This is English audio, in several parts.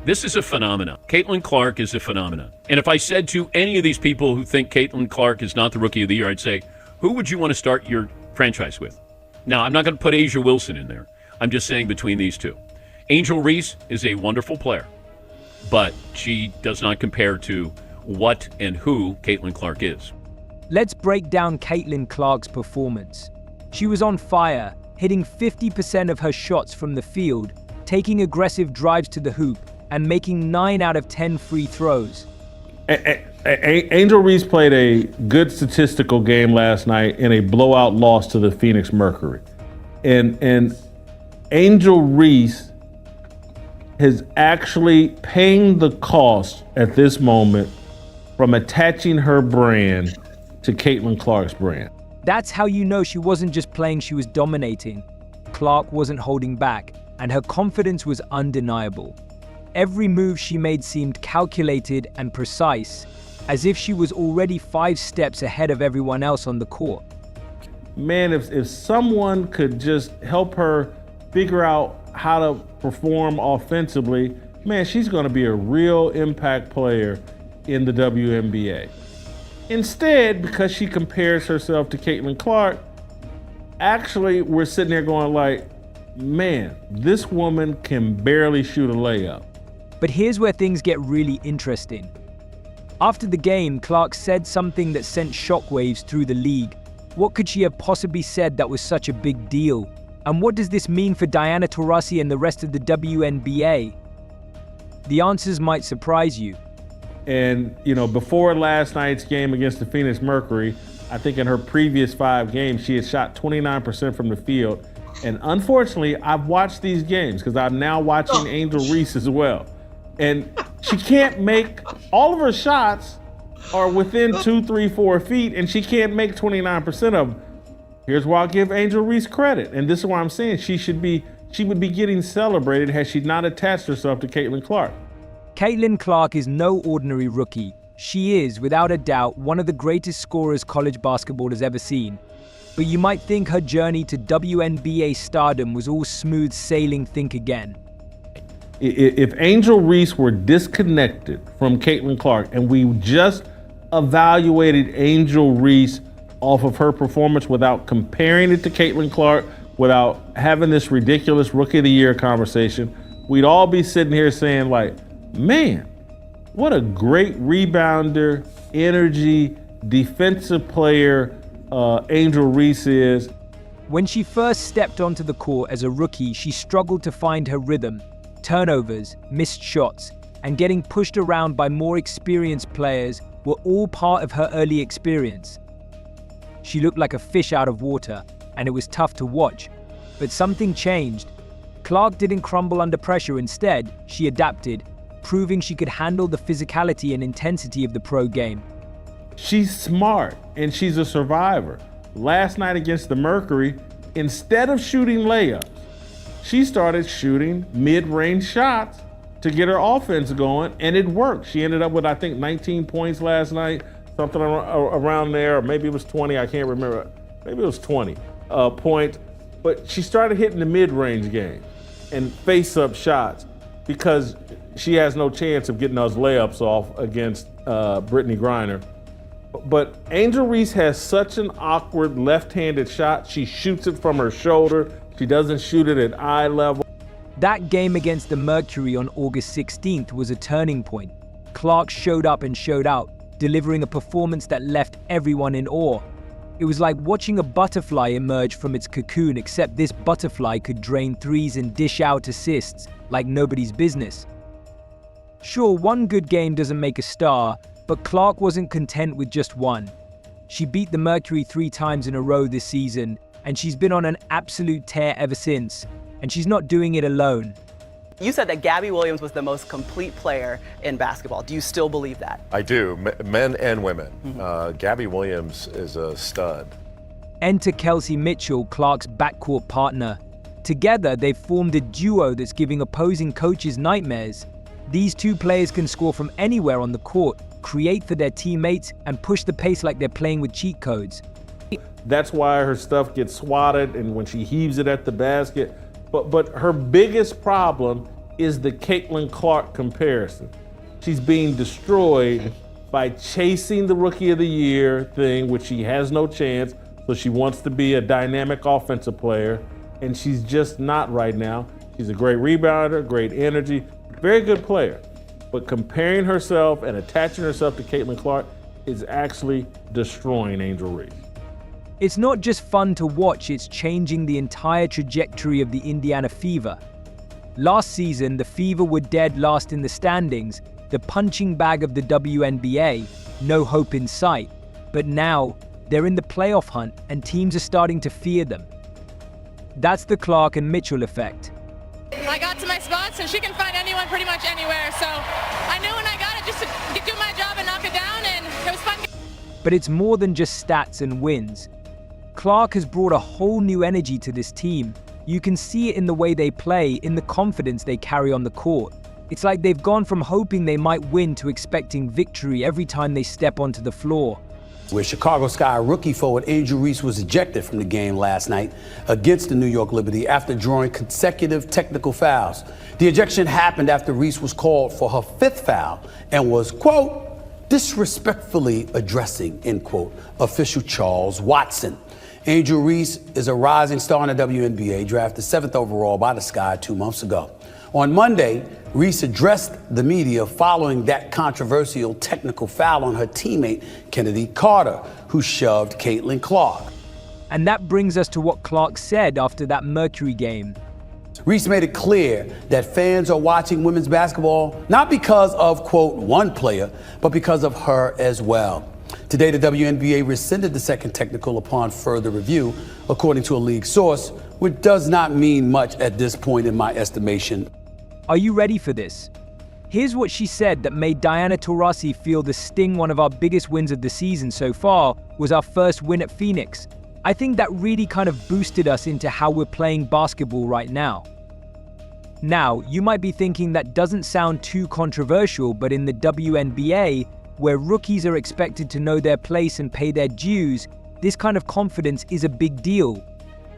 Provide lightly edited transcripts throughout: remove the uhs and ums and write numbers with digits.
This is a phenomenon. Caitlin Clark is a phenomenon. And if I said to any of these people who think Caitlin Clark is not the Rookie of the Year, I'd say, who would you want to start your franchise with? Now, I'm not going to put Asia Wilson in there. I'm just saying between these two. Angel Reese is a wonderful player, but she does not compare to what and who Caitlin Clark is. Let's break down Caitlin Clark's performance. She was on fire, hitting 50% of her shots from the field, taking aggressive drives to the hoop, and making 9 out of 10 free throws. Angel Reese played a good statistical game last night in a blowout loss to the Phoenix Mercury. And Angel Reese is actually paying the cost at this moment from attaching her brand to Caitlin Clark's brand. That's how you know she wasn't just playing, she was dominating. Clark wasn't holding back, and her confidence was undeniable. Every move she made seemed calculated and precise, as if she was already 5 steps ahead of everyone else on the court. Man, if someone could just help her figure out how to perform offensively, man, she's going to be a real impact player in the WNBA. Instead, because she compares herself to Caitlin Clark, actually we're sitting there going like, man, this woman can barely shoot a layup. But here's where things get really interesting. After the game, Clark said something that sent shockwaves through the league. What could she have possibly said that was such a big deal? And what does this mean for Diana Taurasi and the rest of the WNBA? The answers might surprise you. And, before last night's game against the Phoenix Mercury, I think in her previous 5 games, she had shot 29% from the field. And unfortunately, I've watched these games because I'm now watching Angel Reese as well. And she can't make, all of her shots are within 2, 3, 4 feet, and she can't make 29% of them. Here's why I'll give Angel Reese credit. And this is why I'm saying she would be getting celebrated had she not attached herself to Caitlin Clark. Caitlin Clark is no ordinary rookie. She is, without a doubt, one of the greatest scorers college basketball has ever seen. But you might think her journey to WNBA stardom was all smooth sailing. Think again. If Angel Reese were disconnected from Caitlin Clark and we just evaluated Angel Reese off of her performance without comparing it to Caitlin Clark, without having this ridiculous Rookie of the Year conversation, we'd all be sitting here saying like, man, what a great rebounder, energy, defensive player Angel Reese is. When she first stepped onto the court as a rookie, she struggled to find her rhythm. Turnovers, missed shots, and getting pushed around by more experienced players were all part of her early experience. She looked like a fish out of water, and it was tough to watch. But something changed. Clark didn't crumble under pressure. Instead, she adapted, proving she could handle the physicality and intensity of the pro game. She's smart, and she's a survivor. Last night against the Mercury, instead of shooting layups, she started shooting mid-range shots to get her offense going, and it worked. She ended up with, I think, 19 points last night, something around there, or maybe it was 20, I can't remember. Maybe it was 20 points. But she started hitting the mid-range game and face-up shots because she has no chance of getting those layups off against Brittany Griner. But Angel Reese has such an awkward left-handed shot. She shoots it from her shoulder. She doesn't shoot it at eye level. That game against the Mercury on August 16th was a turning point. Clark showed up and showed out, delivering a performance that left everyone in awe. It was like watching a butterfly emerge from its cocoon, except this butterfly could drain threes and dish out assists like nobody's business. Sure, one good game doesn't make a star, but Clark wasn't content with just one. She beat the Mercury 3 times in a row this season, and she's been on an absolute tear ever since. And she's not doing it alone. You said that Gabby Williams was the most complete player in basketball. Do you still believe that? I do, men and women. Gabby Williams is a stud. Enter Kelsey Mitchell, Clark's backcourt partner. Together, they've formed a duo that's giving opposing coaches nightmares. These two players can score from anywhere on the court, create for their teammates, and push the pace like they're playing with cheat codes. That's why her stuff gets swatted and when she heaves it at the basket. But her biggest problem is the Caitlin Clark comparison. She's being destroyed by chasing the Rookie of the Year thing, which she has no chance, so she wants to be a dynamic offensive player, and she's just not right now. She's a great rebounder, great energy, very good player. But comparing herself and attaching herself to Caitlin Clark is actually destroying Angel Reese. It's not just fun to watch, it's changing the entire trajectory of the Indiana Fever. Last season, the Fever were dead last in the standings, the punching bag of the WNBA, no hope in sight. But now, they're in the playoff hunt and teams are starting to fear them. That's the Clark and Mitchell effect. I got to my spots and she can find anyone pretty much anywhere, so I knew when I got it just to do my job and knock it down, and it was fun. But it's more than just stats and wins. Clark has brought a whole new energy to this team. You can see it in the way they play, in the confidence they carry on the court. It's like they've gone from hoping they might win to expecting victory every time they step onto the floor. Where Chicago Sky rookie forward Angel Reese was ejected from the game last night against the New York Liberty after drawing consecutive technical fouls. The ejection happened after Reese was called for her fifth foul and was, quote, disrespectfully addressing, end quote, official Charles Watson. Angel Reese is a rising star in the WNBA, drafted 7th overall by the Sky 2 months ago. On Monday, Reese addressed the media following that controversial technical foul on her teammate, Kennedy Carter, who shoved Caitlin Clark. And that brings us to what Clark said after that Mercury game. Reese made it clear that fans are watching women's basketball not because of, quote, one player, but because of her as well. Today, the WNBA rescinded the second technical upon further review, according to a league source, which does not mean much at this point in my estimation. Are you ready for this? Here's what she said that made Diana Taurasi feel the Sting, one of our biggest wins of the season so far, was our first win at Phoenix. I think that really kind of boosted us into how we're playing basketball right now. Now, you might be thinking that doesn't sound too controversial, but in the WNBA, where rookies are expected to know their place and pay their dues, this kind of confidence is a big deal.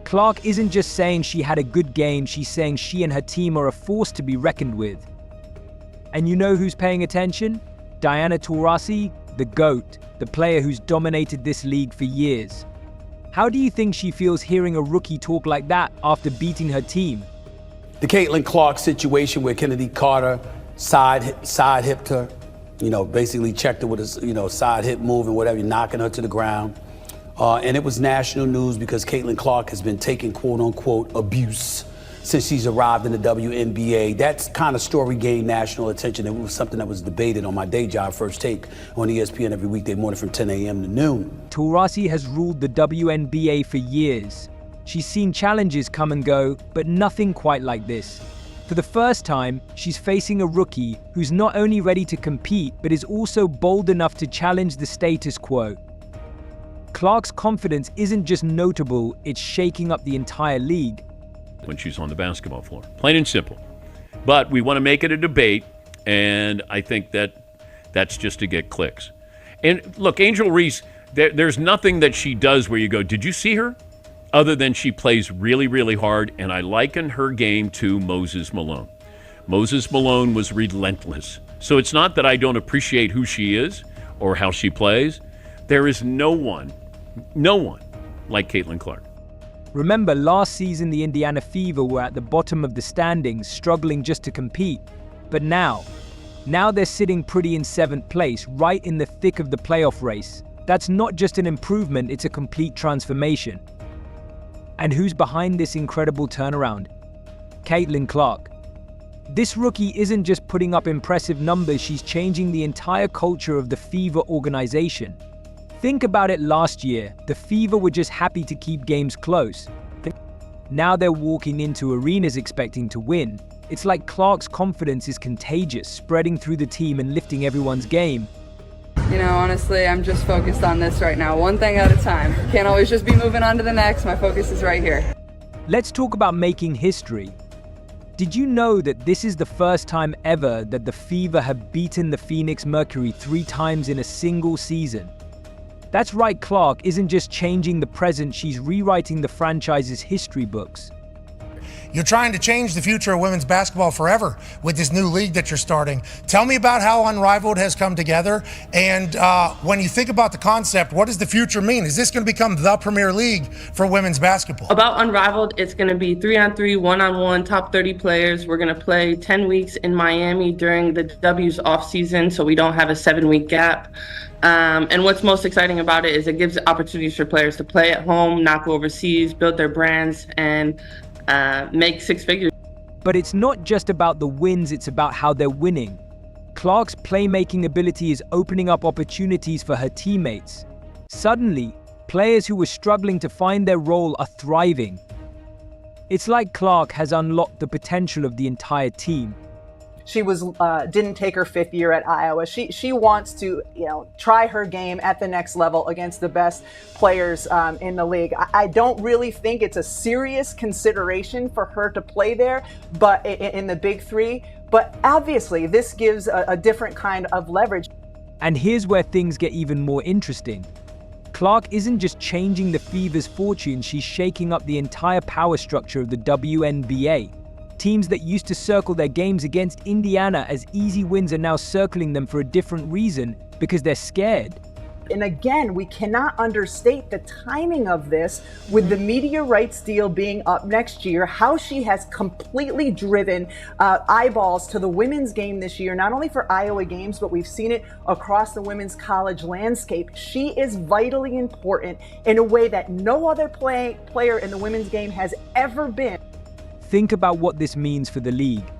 Clark isn't just saying she had a good game, she's saying she and her team are a force to be reckoned with. And you know who's paying attention? Diana Taurasi, the GOAT, the player who's dominated this league for years. How do you think she feels hearing a rookie talk like that after beating her team? The Caitlin Clark situation where Kennedy Carter side hipped her, basically checked her with a, side hip move and whatever, knocking her to the ground. And it was national news because Caitlin Clark has been taking quote-unquote abuse since she's arrived in the WNBA. That kind of story gained national attention. It was something that was debated on my day job, First Take, on ESPN every weekday morning from 10 a.m. to noon. Taurasi has ruled the WNBA for years. She's seen challenges come and go, but nothing quite like this. For the first time, she's facing a rookie who's not only ready to compete, but is also bold enough to challenge the status quo. Clark's confidence isn't just notable, it's shaking up the entire league. When she's on the basketball floor. Plain and simple. But we want to make it a debate, and I think that's just to get clicks. And look, Angel Reese, there's nothing that she does where you go, did you see her? Other than she plays really, really hard, and I liken her game to Moses Malone. Moses Malone was relentless. So it's not that I don't appreciate who she is or how she plays. There is no one like Caitlin Clark. Remember, last season the Indiana Fever were at the bottom of the standings, struggling just to compete. But now they're sitting pretty in 7th place, right in the thick of the playoff race. That's not just an improvement, it's a complete transformation. And who's behind this incredible turnaround? Caitlin Clark. This rookie isn't just putting up impressive numbers, she's changing the entire culture of the Fever organization. Think about it last year, the Fever were just happy to keep games close. Now they're walking into arenas expecting to win. It's like Clark's confidence is contagious, spreading through the team and lifting everyone's game. Honestly, I'm just focused on this right now, one thing at a time. Can't always just be moving on to the next, my focus is right here. Let's talk about making history. Did you know that this is the first time ever that the Fever have beaten the Phoenix Mercury 3 times in a single season? That's right, Clark isn't just changing the present, she's rewriting the franchise's history books. You're trying to change the future of women's basketball forever with this new league that you're starting. Tell me about how Unrivaled has come together. And when you think about the concept, what does the future mean? Is this going to become the premier league for women's basketball? About Unrivaled, it's going to be 3-on-3, 1-on-1, top 30 players. We're going to play 10 weeks in Miami during the W's off season, so we don't have a 7-week gap. And what's most exciting about it is it gives opportunities for players to play at home, not go overseas, build their brands, and make 6 figures. But it's not just about the wins, it's about how they're winning. Clark's playmaking ability is opening up opportunities for her teammates. Suddenly, players who were struggling to find their role are thriving. It's like Clark has unlocked the potential of the entire team. She didn't take her 5th year at Iowa. She wants to, try her game at the next level against the best players in the league. I don't really think it's a serious consideration for her to play there, but in the Big Three. But obviously, this gives a different kind of leverage. And here's where things get even more interesting. Clark isn't just changing the Fever's fortune, she's shaking up the entire power structure of the WNBA. Teams that used to circle their games against Indiana as easy wins are now circling them for a different reason, because they're scared. And again, we cannot understate the timing of this with the media rights deal being up next year, how she has completely driven eyeballs to the women's game this year, not only for Iowa games, but we've seen it across the women's college landscape. She is vitally important in a way that no other player in the women's game has ever been. Think about what this means for the league.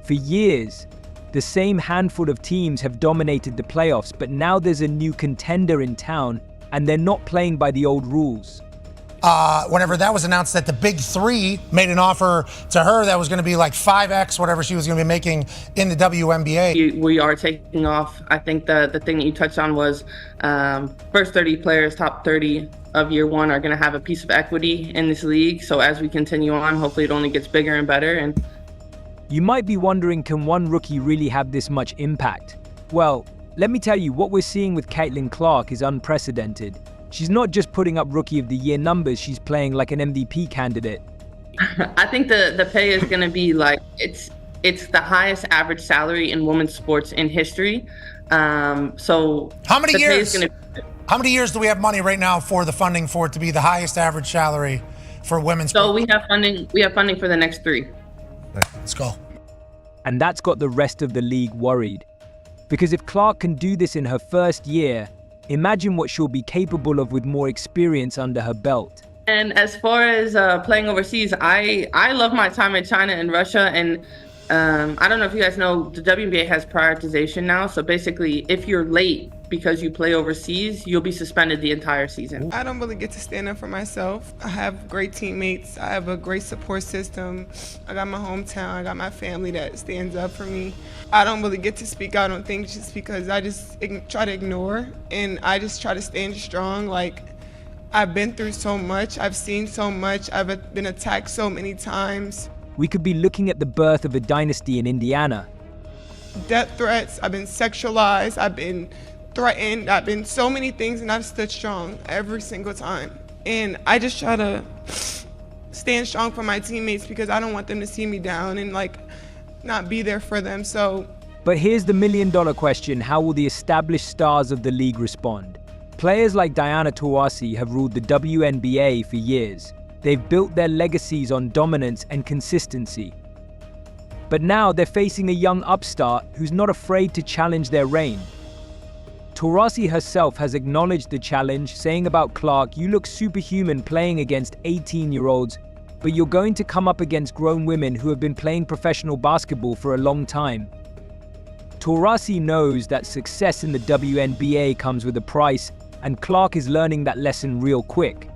For years, the same handful of teams have dominated the playoffs, but now there's a new contender in town, and they're not playing by the old rules. Whenever that was announced that the Big Three made an offer to her that was going to be like 5x whatever she was going to be making in the WNBA. We are taking off. I think the thing that you touched on was first 30 players, top 30 of year one are going to have a piece of equity in this league. So as we continue on, hopefully it only gets bigger and better. And you might be wondering, can one rookie really have this much impact? Well, let me tell you, what we're seeing with Caitlin Clark is unprecedented. She's not just putting up Rookie of the Year numbers, she's playing like an MVP candidate. I think the pay is going to be like, it's the highest average salary in women's sports in history. So how many years? How many years do we have money right now for the funding for it to be the highest average salary for women's sports? So we have funding for the next 3. Let's go. And that's got the rest of the league worried. Because if Clark can do this in her first year, imagine what she'll be capable of with more experience under her belt. And as far as playing overseas, I love my time in China and Russia. And I don't know if you guys know, the WNBA has prioritization now. So basically, if you're late because you play overseas, you'll be suspended the entire season. I don't really get to stand up for myself. I have great teammates. I have a great support system. I got my hometown. I got my family that stands up for me. I don't really get to speak out on things just because I just try to ignore, and I just try to stand strong. Like, I've been through so much. I've seen so much. I've been attacked so many times. We could be looking at the birth of a dynasty in Indiana. Death threats. I've been sexualized. I've been threatened. I've been so many things, and I've stood strong every single time. And I just try to stand strong for my teammates because I don't want them to see me down and not be there for them. So, but here's the million-dollar question: how will the established stars of the league respond? Players like Diana Taurasi have ruled the WNBA for years. They've built their legacies on dominance and consistency. But now they're facing a young upstart who's not afraid to challenge their reign. Taurasi herself has acknowledged the challenge, saying about Clark, "You look superhuman playing against 18-year-olds, but you're going to come up against grown women who have been playing professional basketball for a long time." Taurasi knows that success in the WNBA comes with a price, and Clark is learning that lesson real quick.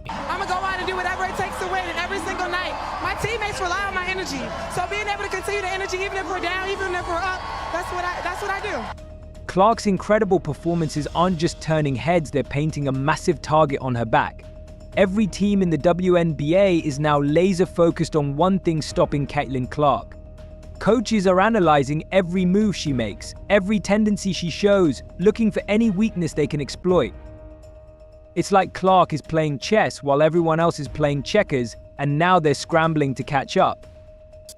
I'm going to go out and do whatever it takes to win, and every single night, my teammates rely on my energy. So being able to continue the energy, even if we're down, even if we're up, that's what I do. Clark's incredible performances aren't just turning heads, they're painting a massive target on her back. Every team in the WNBA is now laser focused on one thing: stopping Caitlin Clark. Coaches are analyzing every move she makes, every tendency she shows, looking for any weakness they can exploit. It's like Clark is playing chess while everyone else is playing checkers, and now they're scrambling to catch up.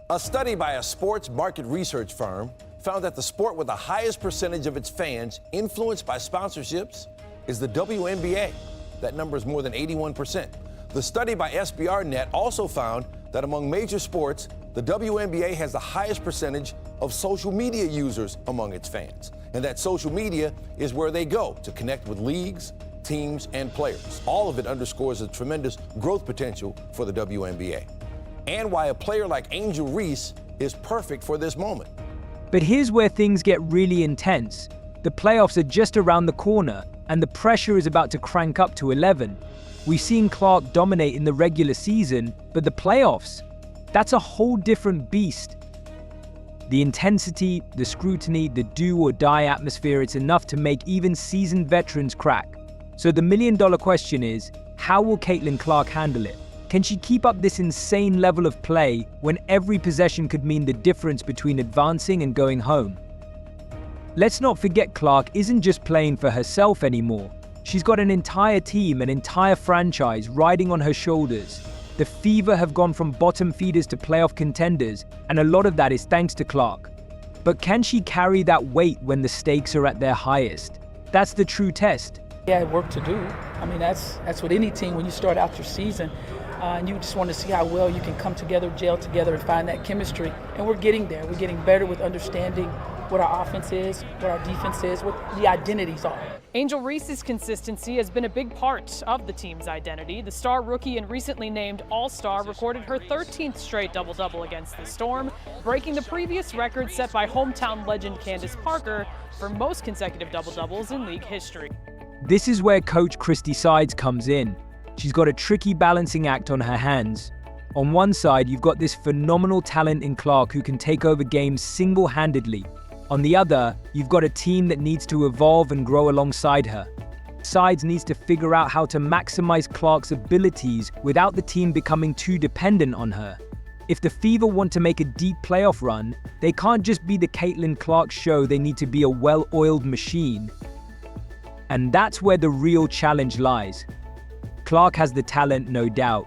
A study by a sports market research firm found that the sport with the highest percentage of its fans influenced by sponsorships is the WNBA. That number is more than 81%. The study by SBRnet also found that among major sports, the WNBA has the highest percentage of social media users among its fans, and that social media is where they go to connect with leagues, teams, and players. All of it underscores the tremendous growth potential for the WNBA, and why a player like Angel Reese is perfect for this moment. But here's where things get really intense. The playoffs are just around the corner, and the pressure is about to crank up to 11. We've seen Clark dominate in the regular season, but the playoffs, that's a whole different beast. The intensity, the scrutiny, the do-or-die atmosphere, it's enough to make even seasoned veterans crack. So the million-dollar question is, how will Caitlin Clark handle it? Can she keep up this insane level of play when every possession could mean the difference between advancing and going home? Let's not forget Clark isn't just playing for herself anymore. She's got an entire team, an entire franchise riding on her shoulders. The Fever have gone from bottom feeders to playoff contenders, and a lot of that is thanks to Clark. But can she carry that weight when the stakes are at their highest? That's the true test. Yeah, work to do. I mean, that's with any team when you start out your season. And you just want to see how well you can come together, gel together, and find that chemistry. And we're getting there. We're getting better with understanding what our offense is, what our defense is, what the identities are. Angel Reese's consistency has been a big part of the team's identity. The star rookie and recently named All-Star recorded her 13th straight double-double against the Storm, breaking the previous record set by hometown legend Candace Parker for most consecutive double-doubles in league history. This is where Coach Christy Sides comes in. She's got a tricky balancing act on her hands. On one side, you've got this phenomenal talent in Clark who can take over games single-handedly. On the other, you've got a team that needs to evolve and grow alongside her. Sides needs to figure out how to maximize Clark's abilities without the team becoming too dependent on her. If the Fever want to make a deep playoff run, they can't just be the Caitlin Clark show, they need to be a well-oiled machine. And that's where the real challenge lies. Clark has the talent, no doubt.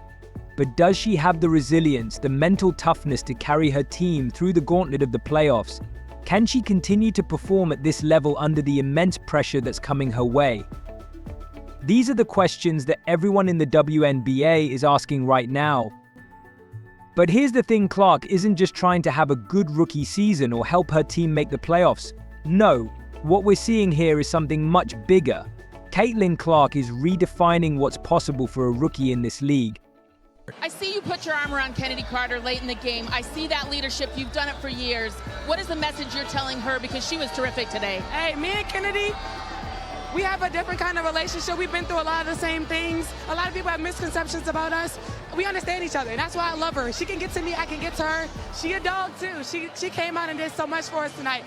But does she have the resilience, the mental toughness to carry her team through the gauntlet of the playoffs? Can she continue to perform at this level under the immense pressure that's coming her way? These are the questions that everyone in the WNBA is asking right now. But here's the thing, Clark isn't just trying to have a good rookie season or help her team make the playoffs. No, what we're seeing here is something much bigger. Caitlin Clark is redefining what's possible for a rookie in this league. I see you put your arm around Kennedy Carter late in the game. I see that leadership. You've done it for years. What is the message you're telling her? Because she was terrific today. Hey, me and Kennedy, we have a different kind of relationship. We've been through a lot of the same things. A lot of people have misconceptions about us. We understand each other, and that's why I love her. She can get to me, I can get to her. She a dog, too. She came out and did so much for us tonight.